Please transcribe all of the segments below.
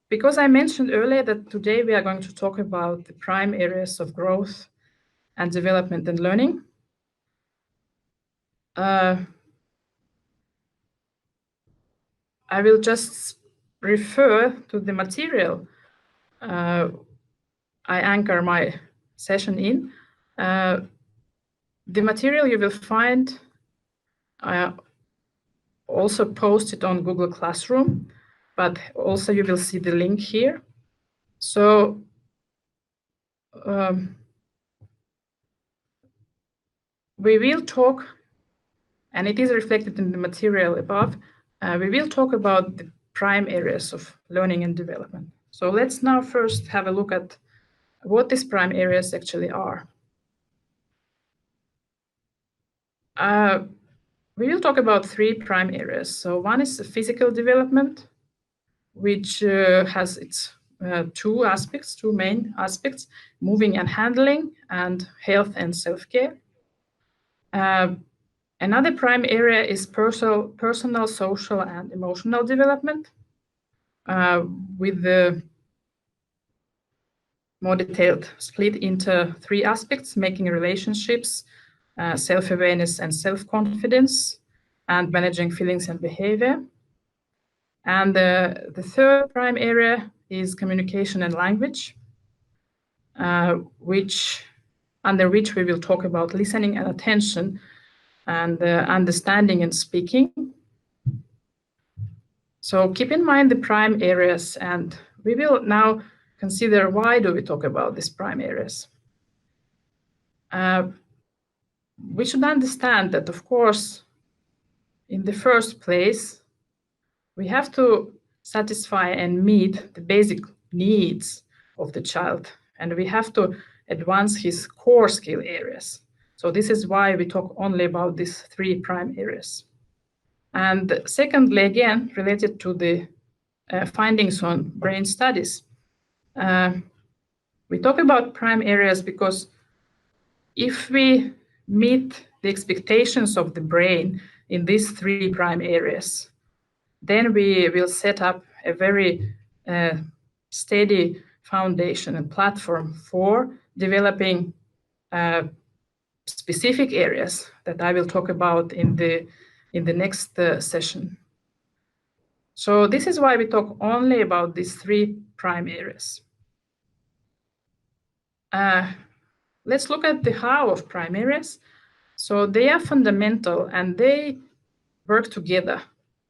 Because I mentioned earlier that today we are going to talk about the prime areas of growth and development and learning. I will just refer to the material I anchor my session in. The material you will find also posted on Google Classroom, but also you will see the link here. So we will talk, and it is reflected in the material above, we will talk about the prime areas of learning and development. So let's now first have a look at what these prime areas actually are. We will talk about three prime areas. So one is the physical development, which has its two main aspects, moving and handling, and health and self-care. Another prime area is personal, social, and emotional development, with the more detailed split into three aspects: making relationships, self-awareness and self-confidence, and managing feelings and behavior. And the third prime area is communication and language, under which we will talk about listening and attention, and understanding and speaking. So keep in mind the prime areas, and we will now consider why do we talk about these prime areas. We should understand that, of course, in the first place, we have to satisfy and meet the basic needs of the child, and we have to advance his core skill areas. So this is why we talk only about these three prime areas. And secondly, again, related to the findings on brain studies, we talk about prime areas because if we meet the expectations of the brain in these three prime areas, then we will set up a very steady foundation and platform for developing specific areas that I will talk about in the next session. So this is why we talk only about these three prime areas. Let's look at the how of prime areas. So they are fundamental and they work together.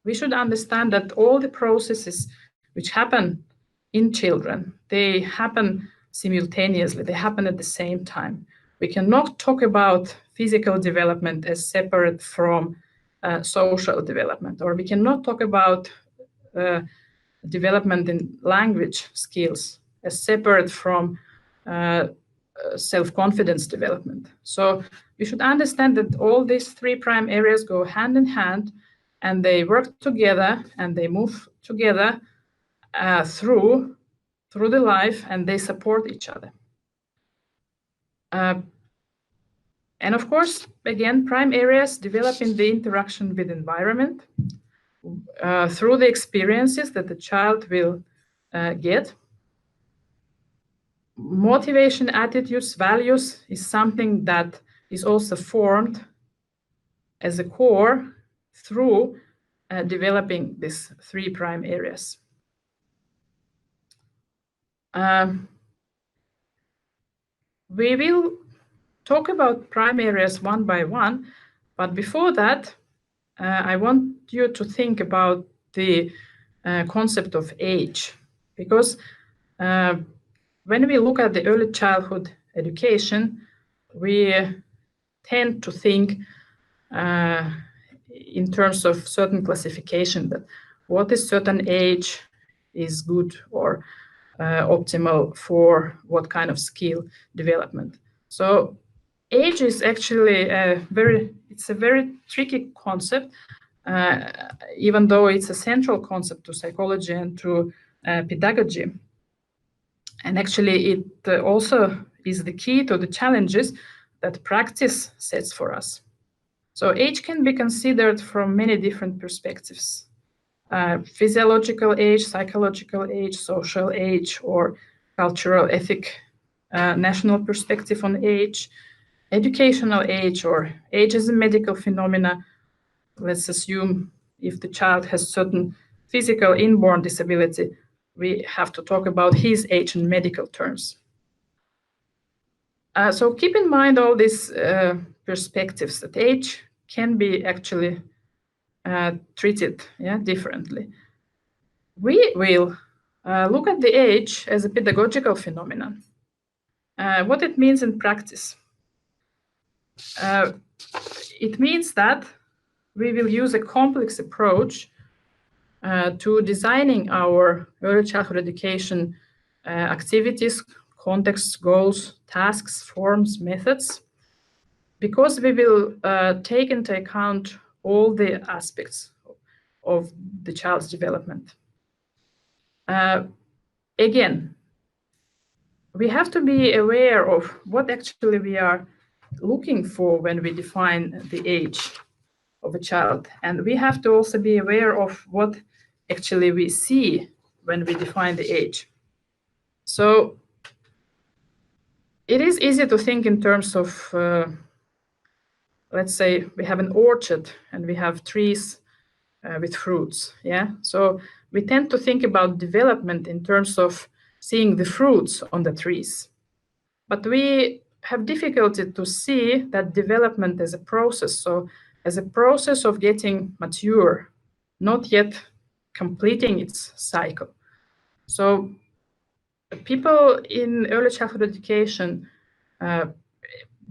We should understand that all the processes which happen in children, they happen simultaneously, they happen at the same time. We cannot talk about physical development as separate from social development, or we cannot talk about development in language skills as separate from self-confidence development. So we should understand that all these three prime areas go hand in hand, and they work together and they move together through the life, and they support each other. And of course, again, prime areas develop in the interaction with environment through the experiences that the child will get. Motivation, attitudes, values is something that is also formed as a core through developing these three prime areas. We will talk about prime areas one by one, but before that, I want you to think about the concept of age, because when we look at the early childhood education, we tend to think in terms of certain classification, that what is certain age is good or optimal for what kind of skill development. So age is actually a very tricky concept, even though it's a central concept to psychology and to pedagogy. And actually, it also is the key to the challenges that practice sets for us. So age can be considered from many different perspectives. physiological age, psychological age, social age, or cultural, ethic, national perspective on age, educational age, or age as a medical phenomena. Let's assume if the child has certain physical inborn disability, we have to talk about his age in medical terms. So keep in mind all these perspectives that age can be actually treated differently. We will look at the age as a pedagogical phenomenon. What it means in practice. It means that we will use a complex approach to designing our early childhood education activities, contexts, goals, tasks, forms, methods, because we will take into account all the aspects of the child's development. Again, we have to be aware of what actually we are looking for when we define the age of a child. And we have to also be aware of what actually we see when we define the age. So it is easy to think in terms of, let's say we have an orchard and we have trees with fruits. Yeah. So we tend to think about development in terms of seeing the fruits on the trees. But we have difficulty to see that development as a process. So as a process of getting mature, not yet completing its cycle. So people in early childhood education,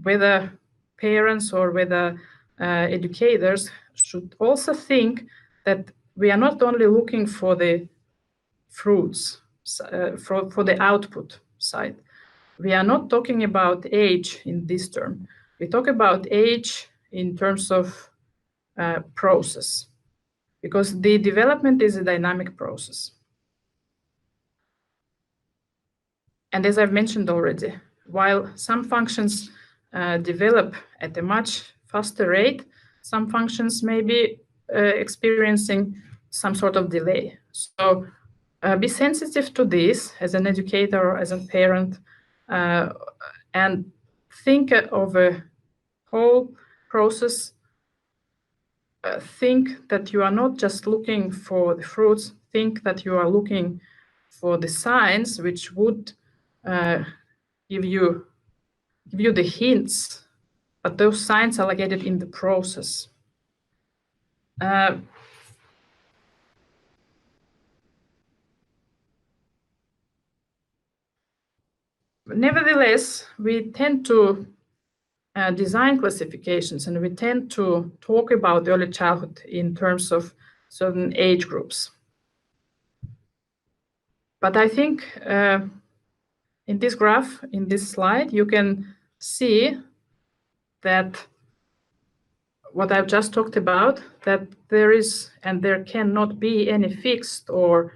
whether parents or whether educators, should also think that we are not only looking for the fruits, for the output side. We are not talking about age in this term. We talk about age in terms of process, because the development is a dynamic process. And as I've mentioned already, while some functions develop at a much faster rate, some functions may be experiencing some sort of delay. So be sensitive to this as an educator or as a parent, and think of a whole process. Think that you are not just looking for the fruits, think that you are looking for the signs which would give you the hints, but those signs are located in the process. Nevertheless, we tend to design classifications, and we tend to talk about early childhood in terms of certain age groups. But I think in this graph, in this slide, you can see that what I've just talked about, that there is and there cannot be any fixed or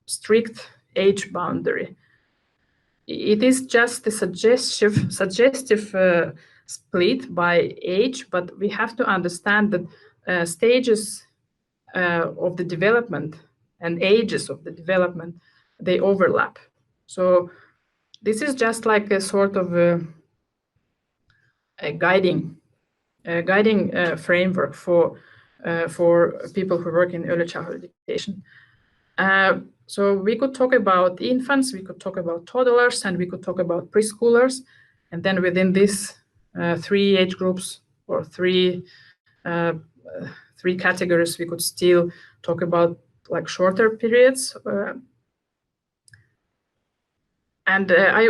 strict age boundary. It is just a suggestive split by age, but we have to understand that stages of the development and ages of the development, they overlap. So this is just like a sort of a guiding framework for people who work in early childhood education. So we could talk about infants, we could talk about toddlers, and we could talk about preschoolers. And then within these three age groups or three categories, we could still talk about like shorter periods. And I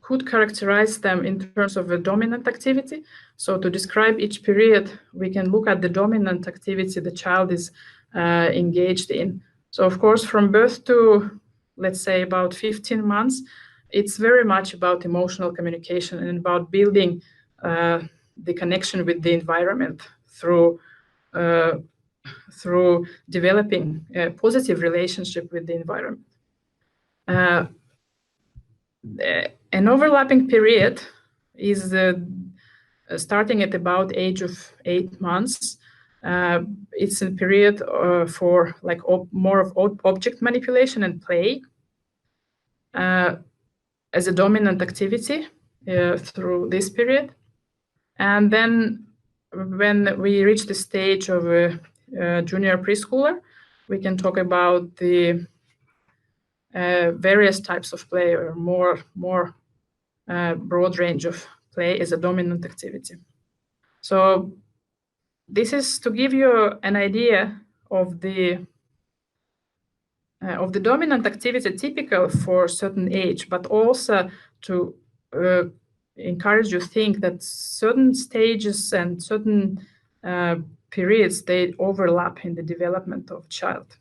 could characterize them in terms of a dominant activity. So to describe each period, we can look at the dominant activity the child is engaged in. So of course, from birth to, let's say, about 15 months, it's very much about emotional communication and about building the connection with the environment through developing a positive relationship with the environment. An overlapping period is starting at about age of 8 months. It's a period for like more of object manipulation and play as a dominant activity through this period. And then when we reach the stage of a junior preschooler, we can talk about the various types of play, or more broad range of play as a dominant activity. So this is to give you an idea of the dominant activity typical for a certain age, but also to encourage you to think that certain stages and certain periods, they overlap in the development of child.